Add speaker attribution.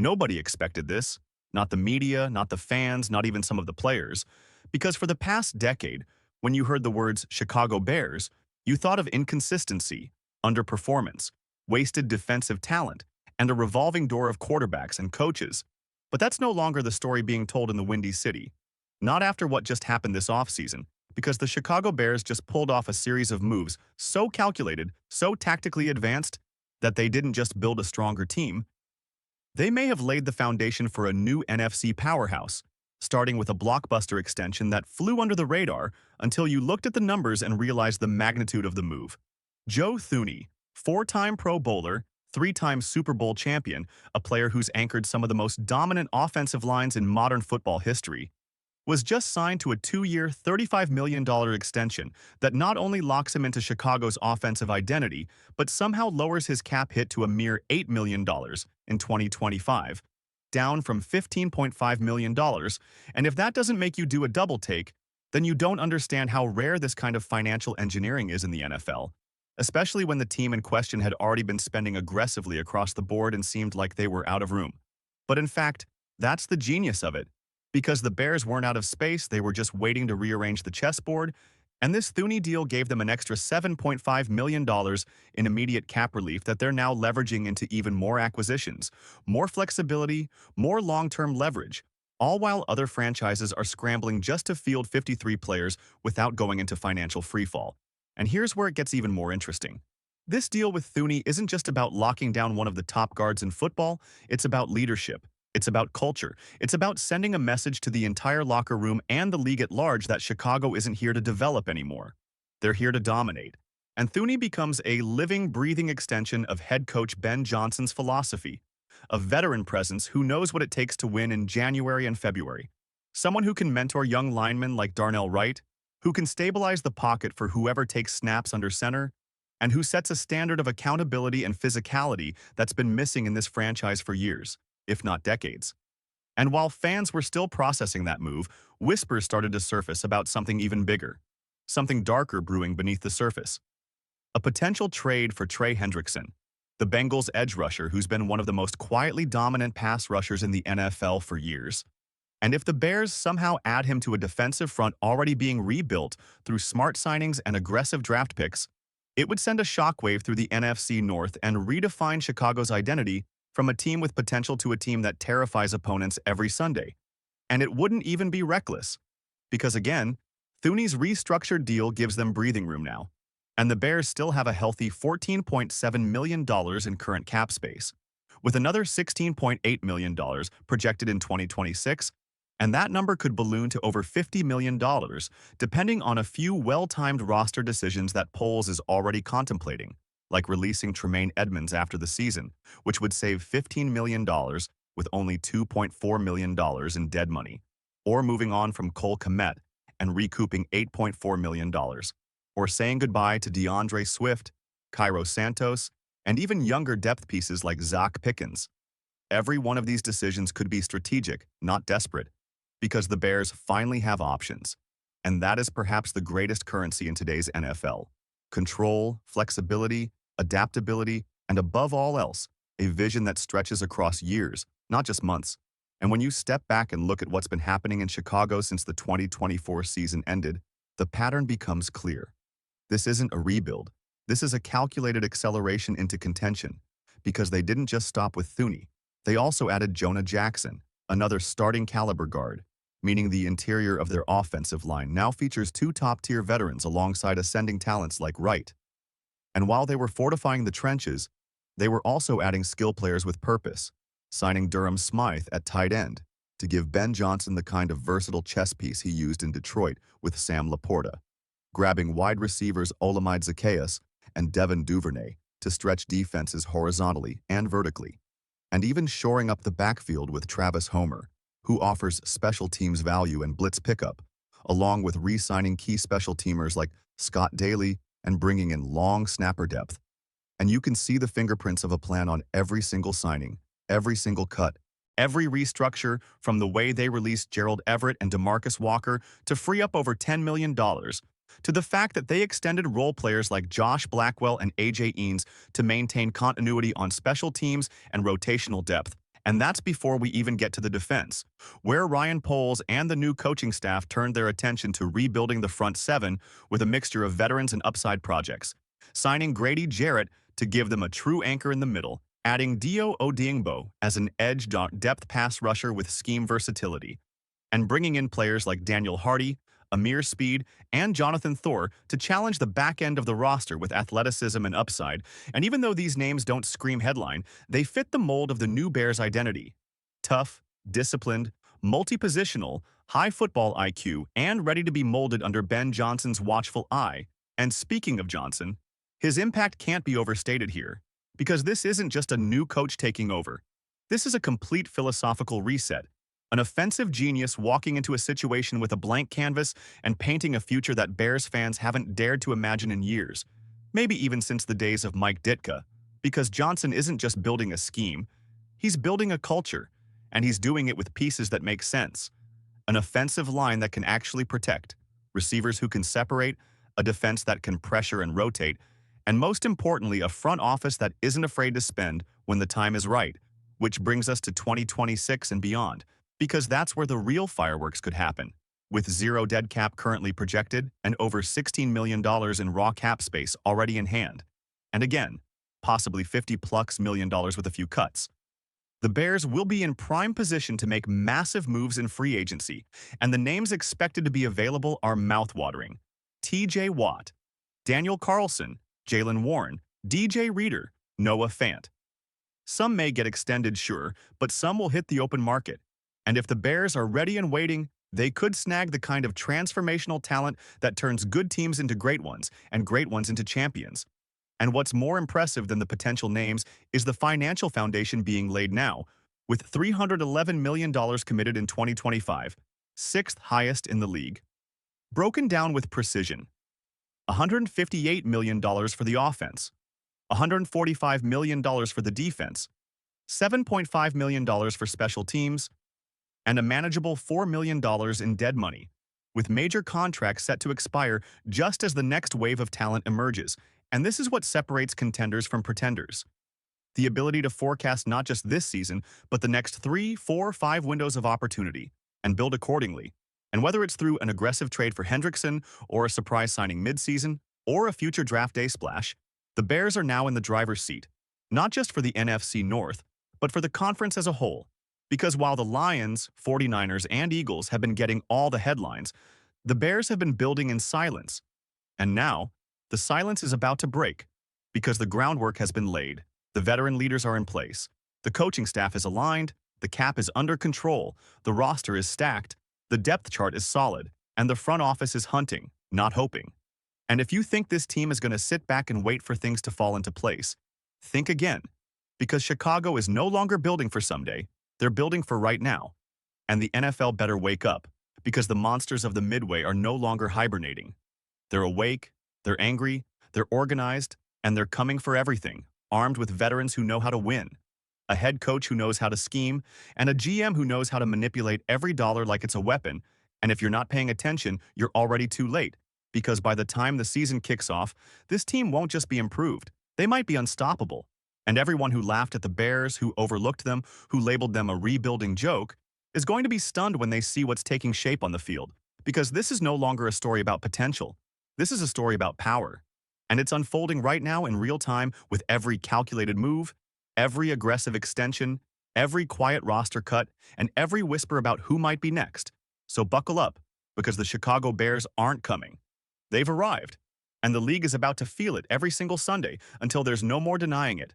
Speaker 1: Nobody expected this. Not the media, not the fans, not even some of the players. Because for the past decade, when you heard the words Chicago Bears, you thought of inconsistency, underperformance, wasted defensive talent, and a revolving door of quarterbacks and coaches. But that's no longer the story being told in the Windy City. Not after what just happened this offseason, because the Chicago Bears just pulled off a series of moves so calculated, so tactically advanced, that they didn't just build a stronger team, they may have laid the foundation for a new NFC powerhouse, starting with a blockbuster extension that flew under the radar until you looked at the numbers and realized the magnitude of the move. Joe Thuney, four-time Pro Bowler, three-time Super Bowl champion, a player who's anchored some of the most dominant offensive lines in modern football history, was just signed to a two-year, $35 million extension that not only locks him into Chicago's offensive identity, but somehow lowers his cap hit to a mere $8 million in 2025, down from $15.5 million. And if that doesn't make you do a double take, then you don't understand how rare this kind of financial engineering is in the NFL, especially when the team in question had already been spending aggressively across the board and seemed like they were out of room. But in fact, that's the genius of it. Because the Bears weren't out of space, they were just waiting to rearrange the chessboard, and this Thuney deal gave them an extra $7.5 million in immediate cap relief that they're now leveraging into even more acquisitions, more flexibility, more long-term leverage, all while other franchises are scrambling just to field 53 players without going into financial freefall. And here's where it gets even more interesting. This deal with Thuney isn't just about locking down one of the top guards in football, it's about leadership. It's about culture. It's about sending a message to the entire locker room and the league at large that Chicago isn't here to develop anymore. They're here to dominate. And Thuney becomes a living, breathing extension of head coach Ben Johnson's philosophy, a veteran presence who knows what it takes to win in January and February, someone who can mentor young linemen like Darnell Wright, who can stabilize the pocket for whoever takes snaps under center, and who sets a standard of accountability and physicality that's been missing in this franchise for years, if not decades. And while fans were still processing that move, whispers started to surface about something even bigger, something darker brewing beneath the surface. A potential trade for Trey Hendrickson, the Bengals' edge rusher who's been one of the most quietly dominant pass rushers in the NFL for years. And if the Bears somehow add him to a defensive front already being rebuilt through smart signings and aggressive draft picks, it would send a shockwave through the NFC North and redefine Chicago's identity from a team with potential to a team that terrifies opponents every Sunday. And it wouldn't even be reckless. Because again, Thuney's restructured deal gives them breathing room now. And the Bears still have a healthy $14.7 million in current cap space, with another $16.8 million projected in 2026, and that number could balloon to over $50 million, depending on a few well-timed roster decisions that Poles is already contemplating, like releasing Tremaine Edmonds after the season, which would save $15 million with only $2.4 million in dead money, or moving on from Cole Kmet and recouping $8.4 million, or saying goodbye to DeAndre Swift, Cairo Santos, and even younger depth pieces like Zach Pickens. Every one of these decisions could be strategic, not desperate, because the Bears finally have options. And that is perhaps the greatest currency in today's NFL. Control, flexibility, adaptability, and above all else, a vision that stretches across years, not just months. And when you step back and look at what's been happening in Chicago since the 2024 season ended, the pattern becomes clear. This isn't a rebuild. This is a calculated acceleration into contention, because they didn't just stop with Thuney. They also added Jonah Jackson, another starting caliber guard, meaning the interior of their offensive line now features two top-tier veterans alongside ascending talents like Wright. And while they were fortifying the trenches, they were also adding skill players with purpose, signing Durham Smythe at tight end to give Ben Johnson the kind of versatile chess piece he used in Detroit with Sam Laporta, grabbing wide receivers Olamide Zaccheaus and Devin Duvernay to stretch defenses horizontally and vertically, and even shoring up the backfield with Travis Homer, who offers special teams value and blitz pickup, along with re-signing key special teamers like Scott Daly and bringing in long snapper depth. And you can see the fingerprints of a plan on every single signing, every single cut, every restructure, from the way they released Gerald Everett and DeMarcus Walker to free up over $10 million, to the fact that they extended role players like Josh Blackwell and AJ Eanes to maintain continuity on special teams and rotational depth. And that's before we even get to the defense, where Ryan Poles and the new coaching staff turned their attention to rebuilding the front seven with a mixture of veterans and upside projects, signing Grady Jarrett to give them a true anchor in the middle, adding Dio Odiengbo as an edge depth pass rusher with scheme versatility, and bringing in players like Daniel Hardy, Amir Speed, and Jonathan Thor to challenge the back end of the roster with athleticism and upside. And even though these names don't scream headline, they fit the mold of the new Bears identity. Tough, disciplined, multi-positional, high football IQ, and ready to be molded under Ben Johnson's watchful eye. And speaking of Johnson, his impact can't be overstated here, because this isn't just a new coach taking over. This is a complete philosophical reset, an offensive genius walking into a situation with a blank canvas and painting a future that Bears fans haven't dared to imagine in years, maybe even since the days of Mike Ditka, because Johnson isn't just building a scheme, he's building a culture, and he's doing it with pieces that make sense. An offensive line that can actually protect, receivers who can separate, a defense that can pressure and rotate, and most importantly, a front office that isn't afraid to spend when the time is right, which brings us to 2026 and beyond, because that's where the real fireworks could happen. With zero dead cap currently projected and over $16 million in raw cap space already in hand. And again, possibly $50+ million with a few cuts. The Bears will be in prime position to make massive moves in free agency, and the names expected to be available are mouthwatering. TJ Watt, Daniel Carlson, Jalen Warren, DJ Reader, Noah Fant. Some may get extended, sure, but some will hit the open market. And if the Bears are ready and waiting, they could snag the kind of transformational talent that turns good teams into great ones and great ones into champions. And what's more impressive than the potential names is the financial foundation being laid now, with $311 million committed in 2025, sixth highest in the league. Broken down with precision: $158 million for the offense, $145 million for the defense, $7.5 million for special teams, and a manageable $4 million in dead money, with major contracts set to expire just as the next wave of talent emerges. And this is what separates contenders from pretenders: the ability to forecast not just this season, but the next 3, 4, 5 windows of opportunity, and build accordingly. And whether it's through an aggressive trade for Hendrickson, or a surprise signing midseason, or a future draft day splash, the Bears are now in the driver's seat, not just for the NFC North, but for the conference as a whole. Because while the Lions, 49ers, and Eagles have been getting all the headlines, the Bears have been building in silence. And now, the silence is about to break, because the groundwork has been laid, the veteran leaders are in place, the coaching staff is aligned, the cap is under control, the roster is stacked, the depth chart is solid, and the front office is hunting, not hoping. And if you think this team is going to sit back and wait for things to fall into place, think again, because Chicago is no longer building for someday, they're building for right now. And the NFL better wake up, because the monsters of the Midway are no longer hibernating. They're awake, they're angry, they're organized, and they're coming for everything, armed with veterans who know how to win, a head coach who knows how to scheme, and a GM who knows how to manipulate every dollar like it's a weapon. And if you're not paying attention, you're already too late, because by the time the season kicks off, this team won't just be improved, they might be unstoppable. And everyone who laughed at the Bears, who overlooked them, who labeled them a rebuilding joke, is going to be stunned when they see what's taking shape on the field. Because this is no longer a story about potential. This is a story about power. And it's unfolding right now in real time with every calculated move, every aggressive extension, every quiet roster cut, and every whisper about who might be next. So buckle up, because the Chicago Bears aren't coming. They've arrived. And the league is about to feel it every single Sunday until there's no more denying it.